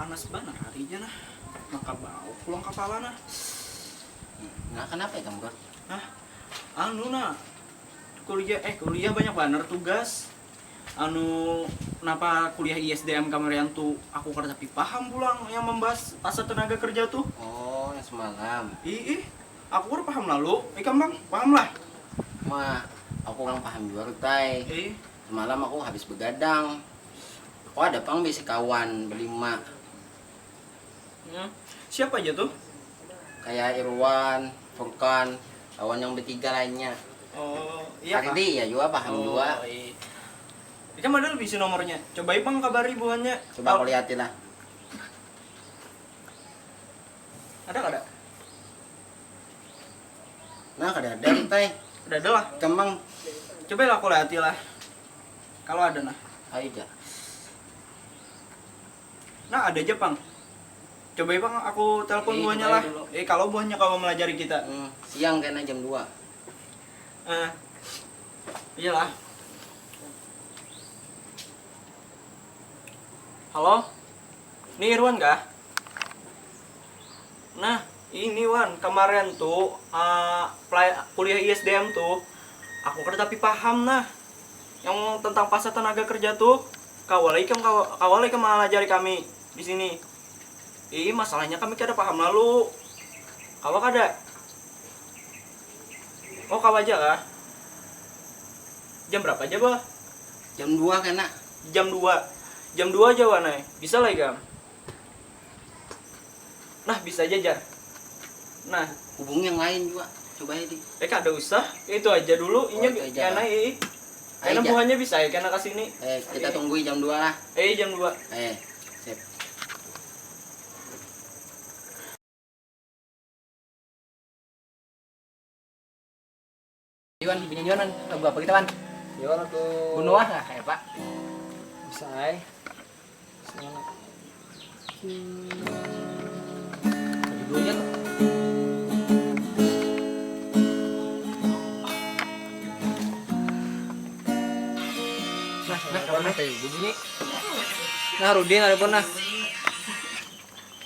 panas banget harinya nah. Maka bau pulang kepala nah. Nah, kenapa ya kamu, Bro? Nah, anu nah. Kuliah banyak banget tugas. Anu kenapa kuliah ISDM kamarian tuh aku kada tapi paham pulang yang membahas pasar tenaga kerja tuh. Oh, yang semalam. Aku udah paham lalu. Bang, paham lah. Mah, aku kurang paham juga, Tay. Semalam aku habis begadang. Aku ada pang bisi kawan berlima. Siapa aja tuh? Kayak Irwan, Furkan, kawan yang bertiga lainnya. Oh, iya. Ardi ya juga paham juga. Iya. Kan ada lebih nomornya. Coba Bang kabari buahnya. Coba aku liatin lah. Ada? Nah, ada Tay. Ada lah. Kemang. Coba lah aku liatin lah. Kalau ada nah. Ayo aja. Nah, ada aja, Bang. Coba Bang aku telepon buahnya lah. Kalau buahnya kamu melajari kita. Siang kayaknya jam 2. Iyalah. Halo? Ini Irwan kah? Nah, ini Wan, kemarin tuh kuliah ISDM tuh aku kan tapi paham nah. Yang tentang pasar tenaga kerja tuh. Kawalai melajari kami di sini. Masalahnya kami kada paham lalu. Kawak kada? Oh, kawak aja kah? Jam berapa aja, Bah? Jam 2 kena. Jam 2. Jam 2 aja, Wanai. Bisa lah, Gam? Nah, bisa aja. Nah, Hubungi yang lain juga. Coba aja di. kada usah. Itu aja dulu. Ini itu aja. Karena buahnya bisa ya, karena kesini. Kita tungguin jam 2 lah. Jam 2. Sip. Iwan, bini Iwan, lagu apa kita, Wan? Yo lagu Bunuh ah, kayak Pak. bisa ay. Judulnya tuh. Nah, kawan kayak bunyi. Nah, Rudin ada pun nah.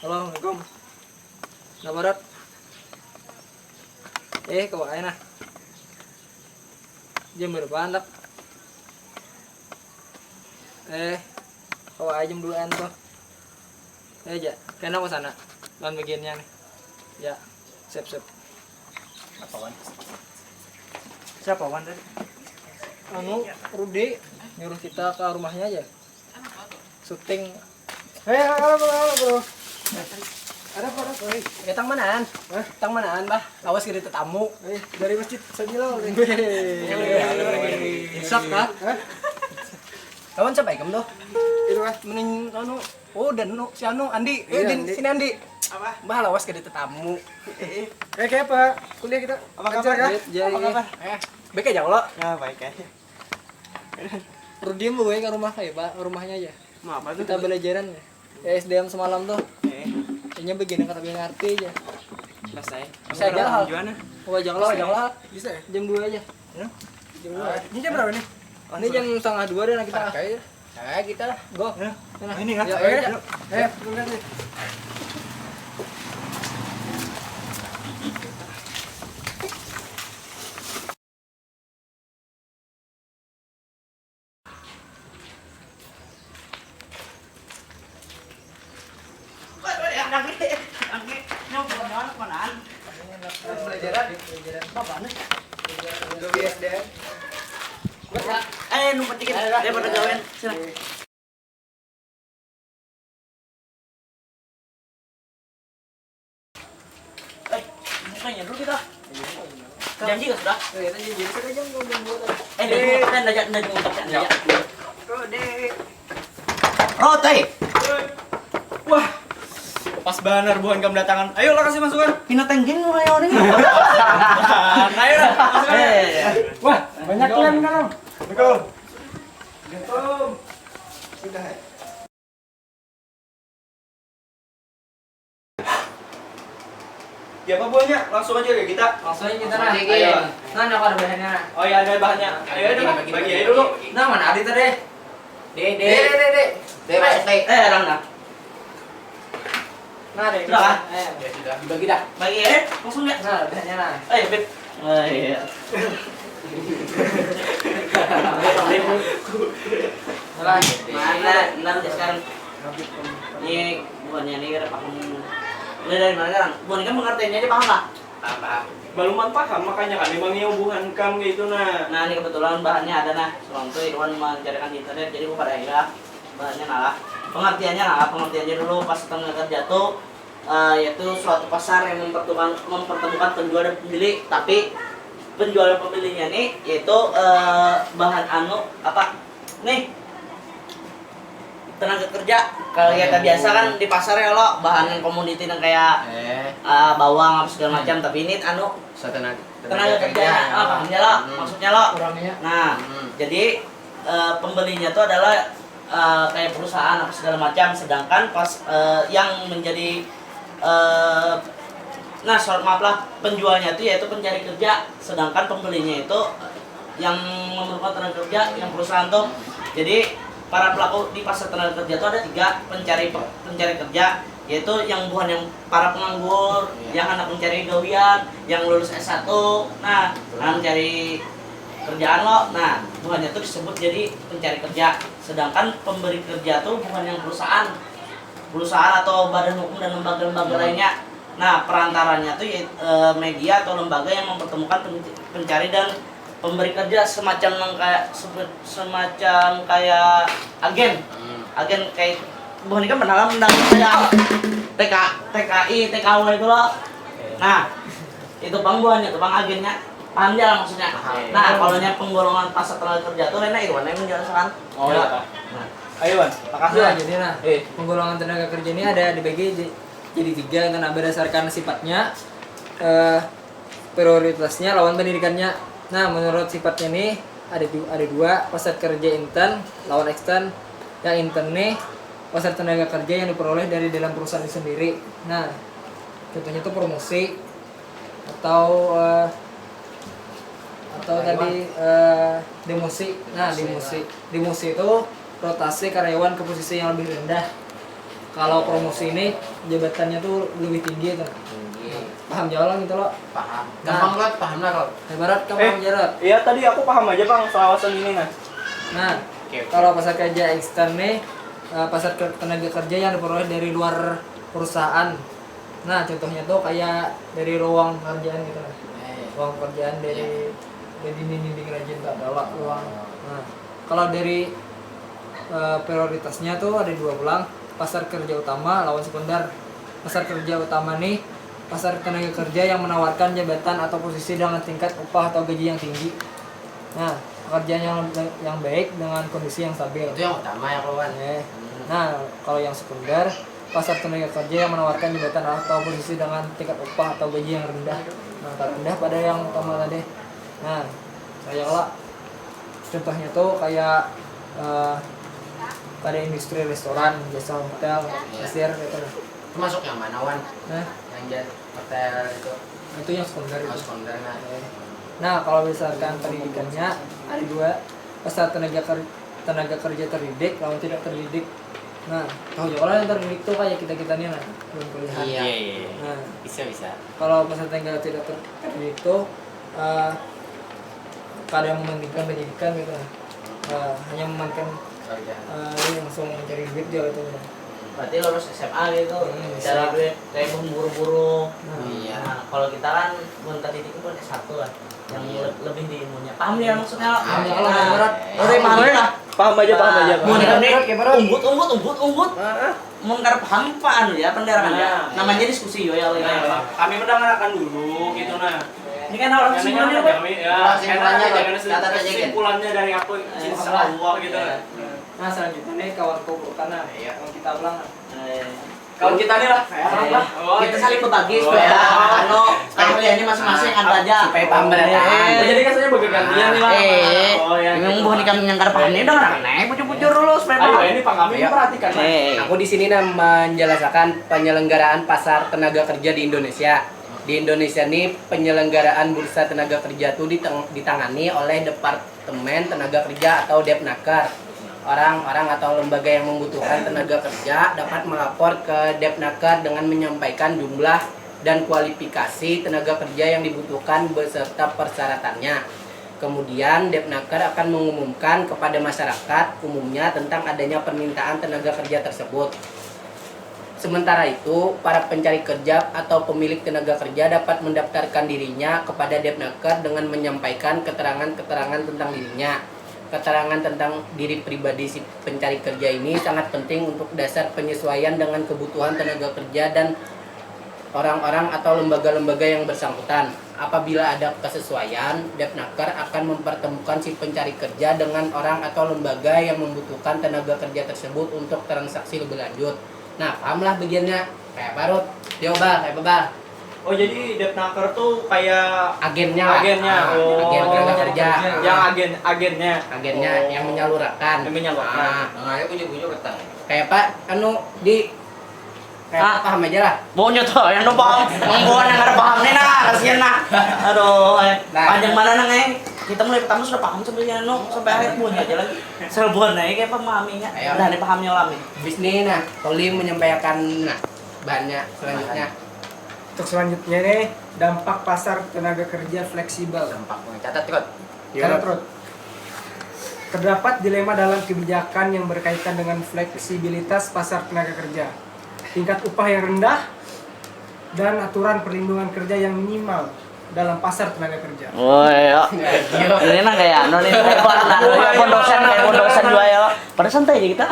Halo, Assalamualaikum. Nah, Barat. Kau aja nah. Jam berapa anak? Kau aja jam 2-an tuh. Ja, kena ke sana. Lawan bagiannya nih. Ya, siap. Apa, Wan? Siapa Wan tadi? Anu, Rudi nyuruh kita ke rumahnya aja. Syuting. Halo bro. Ada apa? Tang manaan? Tang manaan, Bah? Awas kita tamu. Dari masjid Sabila. Insaf kah? Kawan siapa ikam tuh? Itu kah? Mending anu. Oh, dan si anu Andi. Iya, Andi. Sini Andi. Apa? Bah, awas kita tamu. Kayak apa? Kuliah kita. Apa Lancar kabar? kah? Apa kabar? Baik aja lo. Ya, baik aja. Rudi mau ke rumah kayak Pak, rumahnya aja. Mau apa tuh? Kita belajaran ya. SDM semalam tuh. Kayaknya begini kata biar ngerti aja. Selesai. Bisa aja lah. Gimana? Oh, jangan lah. Bisa ya? Jam 2 aja. Jam 2. Ini jam berapa nih? Ini jam 1:30 deh nah kita. Kita lah. Go. Nah, ini kan? Ayo. Lihat nih. Numpet dikit. Daripada gawen. Sila. Mukanya dulu kita. Janji gak sudah? Jadi kita jam 2 tadi. Dek. Rote. Wah. Pas banar bukan kamu datangan. Ayo lah kasih masukan. Pina tenggeng mo kayo nih. Ayo lah. Wah, banyak klaim kan. Assalamualaikum. Sudah. Ya apa buahnya? Langsung aja ke kita. Langsung aja kita Nah, nah. ayo. Nah, ada bahannya. Oh ya ada bahannya. Ayo bagi aja dulu. Nah, mana Adi tadi? De. Masuk, Tay. Orang dah. Nah, deh. Sudah kan? Eh, Ya sudah, dibagi dah. Bagi langsung ya. nah, biasanya nah. Beb. Oh iya. Nah, Mana? Ntar aja sekarang. Ini bukannya ini ada paham. Udah dari mana sekarang? Bukan kan pengertiannya dia paham nggak? Paham. Baluman paham makanya kan emangnya hubungan kam gitu nah. Nah ini kebetulan bahannya ada nah. Selama itu Irwan mencarikan di internet jadi gua pada akhirnya bahannya nalah. Pengertiannya dulu pas setengah kerja tuh yaitu suatu pasar yang mempertemukan penjual dan pembeli, tapi penjual dan pembelinya nih yaitu bahan apa nih tenaga kerja. Kalau kita biasa kan di pasar ya lo bahan komoditi yang kayak bawang apa segala macam, tapi ini tenaga kerja. Pahamnya lo, maksudnya lo. kurangnya. Nah, jadi pembelinya tuh adalah kayak perusahaan apa segala macam, sedangkan pas yang menjadi maaf lah, penjualnya itu yaitu pencari kerja, sedangkan pembelinya itu yang memerlukan tenaga kerja, yang perusahaan tuh. Jadi para pelaku di pasar tenaga kerja itu ada 3 pencari kerja, yaitu yang bukan yang para penganggur, yang anak mencari gawian, yang lulus S1, nah mencari kerjaan lo, nah bukannya itu disebut jadi pencari kerja, sedangkan pemberi kerja tuh bukan yang perusahaan atau badan hukum dan lembaga-lembaga lainnya. Nah perantaranya tuh media atau lembaga yang mempertemukan pencari dan pemberi kerja, semacam kayak agen kayak bukan kan benar kayak TKI, TKW itu loh. Nah itu pangguannya, itu pang agennya, paham jalan maksudnya. Nah kalau yang penggolongan pasar tenaga kerja tuh Rena Irwan yang menjelaskan. Oh iya Pak. Nah, Ayo Wan, makasih Nah, Wan. jadi nah, penggolongan tenaga kerja ini ada dibagi jadi 3 karena berdasarkan sifatnya, prioritasnya, lawan pendidikannya. Nah, menurut sifatnya nih ada 2, pasar kerja intern, lawan ekstern. Yang intern nih pasar tenaga kerja yang diperoleh dari dalam perusahaan itu sendiri. Nah, contohnya itu promosi atau tadi demosi. Nah, demosi itu rotasi karyawan ke posisi yang lebih rendah. Kalau promosi ini jabatannya tuh lebih tinggi tuh. Paham jalan gitu loh. Paham. Gampang banget, paham lah Rod. Ibarat kamu paham jalan. Iya tadi aku paham aja Bang selawasan ini nah. Nah, kalau pasar kerja ekstern nih pasar tenaga kerja yang diperoleh dari luar perusahaan. Nah, contohnya tuh kayak dari ruang pekerjaan gitu lah. Ruang pekerjaan dari dinding rajin tak ada ruang. Nah, kalau dari prioritasnya tuh ada 2 belang, pasar kerja utama lawan sekunder. Pasar kerja utama nih pasar tenaga kerja yang menawarkan jabatan atau posisi dengan tingkat upah atau gaji yang tinggi. Nah, pekerjaan yang baik dengan kondisi yang stabil. Itu yang utama ya kawan. Nah, kalau yang sekunder, pasar tenaga kerja yang menawarkan jabatan atau posisi dengan tingkat upah atau gaji yang rendah. Nah, rendah pada yang utama tadi. Nah, kayak contohnya tuh kayak pada industri restoran, jasa hotel, kasir gitu. Termasuk yang mana Wan? Yang hotel itu yang sekunder itu. Sekunder nah. Nah, kalau misalkan pendidikannya ada 2, pasar tenaga kerja terdidik lawan tidak terdidik. Nah, tahu juga yang terdidik tuh kayak kita nih nah, belum kuliah. Iya. Nah, Bisa. kalau pasar tenaga tidak terdidik tuh kadang mementingkan pendidikan gitu. Hanya mementingkan langsung mencari duit dia gitu. berarti lulus SMA gitu, cari duit kayak buru-buru. Nah, kalau kita kan belum terdidik pun S1 lah, yang lebih di ilmunya. Paham ya maksudnya? Paham ya, berat. Udah paham lah. Paham aja Mau unggut. Mengkar paham pak anu ya penderangan ya. Namanya diskusi yo ya. Kami mendengarkan dulu gitu nah. Ini kan orang kesimpulannya apa? Kesimpulannya dari aku insya Allah gitu. Nah, selanjutnya nih kawanku karena kawan kita ulang. Kawan kita nih lah. Kita saling berbagi supaya keahliannya masing-masing ada aja. Supaya paham beneran. Jadi kasarnya bergantian nih lah. Oh ya. Memang bukan kami nyangkar paham nih udah naik bujur-bujur dulu supaya Ayo paham. ini Pak kami perhatikan. Aku di sini menjelaskan penyelenggaraan pasar tenaga kerja di Indonesia. Di Indonesia nih penyelenggaraan bursa tenaga kerja itu ditangani oleh Departemen Tenaga Kerja atau Depnaker. orang-orang atau lembaga yang membutuhkan tenaga kerja dapat melapor ke Depnaker dengan menyampaikan jumlah dan kualifikasi tenaga kerja yang dibutuhkan beserta persyaratannya. Kemudian Depnaker akan mengumumkan kepada masyarakat umumnya tentang adanya permintaan tenaga kerja tersebut. Sementara itu, para pencari kerja atau pemilik tenaga kerja dapat mendaftarkan dirinya kepada Depnaker dengan menyampaikan keterangan-keterangan tentang dirinya. Keterangan tentang diri pribadi si pencari kerja ini sangat penting untuk dasar penyesuaian dengan kebutuhan tenaga kerja dan orang-orang atau lembaga-lembaga yang bersangkutan. Apabila ada kesesuaian, Depnaker akan mempertemukan si pencari kerja dengan orang atau lembaga yang membutuhkan tenaga kerja tersebut untuk transaksi lebih lanjut. Nah, pahamlah bagiannya. Kayak Barut, Dioba, kayak Bebal. Oh, jadi Depnaker tuh kayak Agennya lah. agennya. Oh, Agen tenaga kerja. Yang agennya. Agennya Oh. yang menyalurkan. Yang menyalurkan. Ah, Nah, ayo punya ketang. kayak Pak, di kayak paham aja lah. Pokoknya tuh, yang no paham. Menggunakan yang ada paham nih nah, kasihan nah. Aduh, Nah. panjang mana nang kita mulai pertama sudah paham sebenarnya no sampai akhir buahnya aja lagi. Sebuah naik kayak pemahaminya. Ayo. Udah nih pahamnya lami. Bisnis nah, Toli menyampaikan bahannya selanjutnya. Untuk selanjutnya nih, dampak pasar tenaga kerja fleksibel. Dampaknya catat kok. Karena terdapat dilema dalam kebijakan yang berkaitan dengan fleksibilitas pasar tenaga kerja, tingkat upah yang rendah, dan aturan perlindungan kerja yang minimal dalam pasar tenaga kerja. Oh iya. Ini nang kayak anu nih kayak pondosan juga ya. Pada santai aja kita.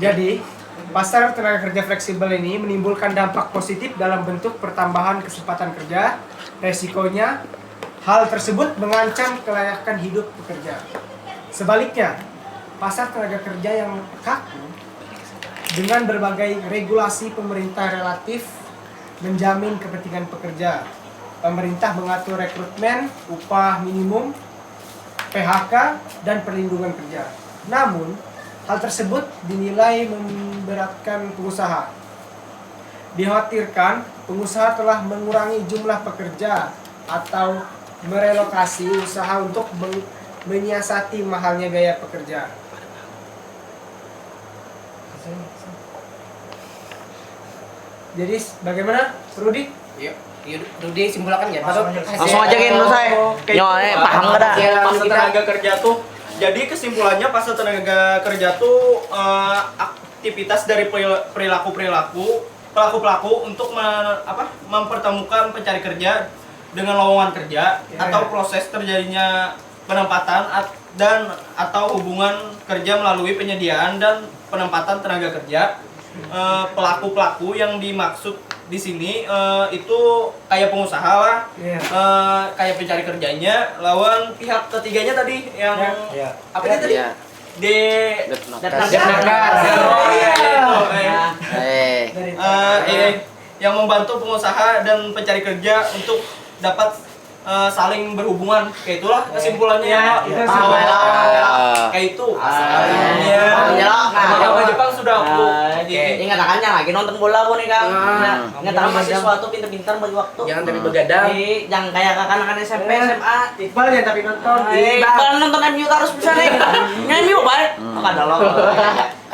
Jadi, pasar tenaga kerja fleksibel ini menimbulkan dampak positif dalam bentuk pertambahan kesempatan kerja. Resikonya, hal tersebut mengancam kelayakan hidup pekerja. Sebaliknya, pasar tenaga kerja yang kaku dengan berbagai regulasi pemerintah relatif menjamin kepentingan pekerja. Pemerintah mengatur rekrutmen, upah minimum, PHK, dan perlindungan kerja. Namun, hal tersebut dinilai memberatkan pengusaha. Dikhawatirkan pengusaha telah mengurangi jumlah pekerja atau merelokasi usaha untuk menyiasati mahalnya biaya pekerja. Jadi bagaimana, Rudi? Yuk, Rudi simpulkan ya. Langsung aja kayak menurut saya. Yo, paham enggak dah? Pasar tenaga kerja tuh. Jadi kesimpulannya pasar tenaga kerja tuh aktivitas dari pelaku-pelaku untuk mempertemukan pencari kerja dengan lowongan kerja atau proses terjadinya penempatan atau hubungan kerja melalui penyediaan dan penempatan tenaga kerja. Pelaku-pelaku yang dimaksud di sini itu kayak pengusaha lah, kayak pencari kerjanya, lawan pihak ketiganya tadi yang apa tadi? Depnaker. Yang membantu pengusaha dan pencari kerja untuk dapat saling berhubungan. Kayak itulah kesimpulannya ya. Kayak itu. Kalau Jepang sudah ingat akannya lagi nonton bola pun nih Kang. Ingat akan mahasiswa tuh pintar-pintar bagi waktu. Jangan tapi begadang. Jangan kayak kakan-kakan SMP, SMA. Iqbal ya tapi nonton. Iqbal nonton MU terus bisa nih. MU baik. Ada lo.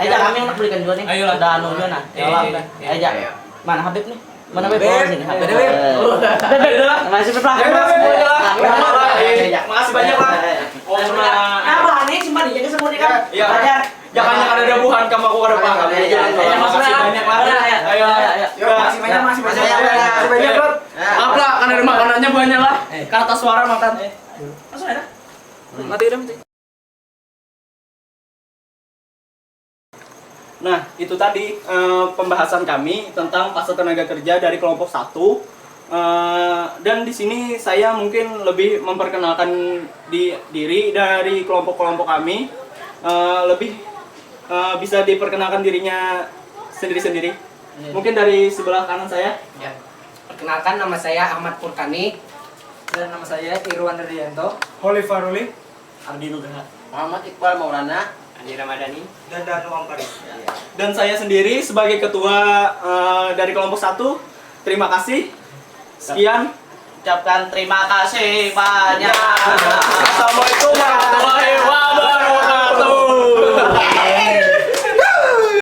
Ayo kami yang nak belikan juga nih. Ayolah. Udah anu juga nah. Ayo. Mana Habib nih? Mana Habib? Sini Habib. Masih berpelakon. Makasih banyak lah. Apa nih simpan dijaga semua nih kan? Iya. Belajar. Jangan ada debuhan kamu aku ada paham. Makasih banyak lah. Ayo. Makasih banyak. Maaf lah, kan ada makanannya banyak lah. Kan atas suara makan. Langsung ada. Mati udah mati. Nah, itu tadi pembahasan kami tentang pasar tenaga kerja dari kelompok 1. Dan di sini saya mungkin lebih memperkenalkan diri dari kelompok-kelompok kami. Lebih bisa diperkenalkan dirinya sendiri-sendiri. Mungkin dari sebelah kanan saya. Ya. Perkenalkan, nama saya Ahmad Furkani. Dan nama saya Irwan Rianto. Holy Faruli. Ardi Nugraha. Muhammad Iqbal Maulana. Andi Ramadhani dan Danu Ampari. Dan saya sendiri sebagai ketua dari kelompok 1. Terima kasih. Sekian. Ucapkan terima kasih banyak. Assalamualaikum warahmatullahi wabarakatuh.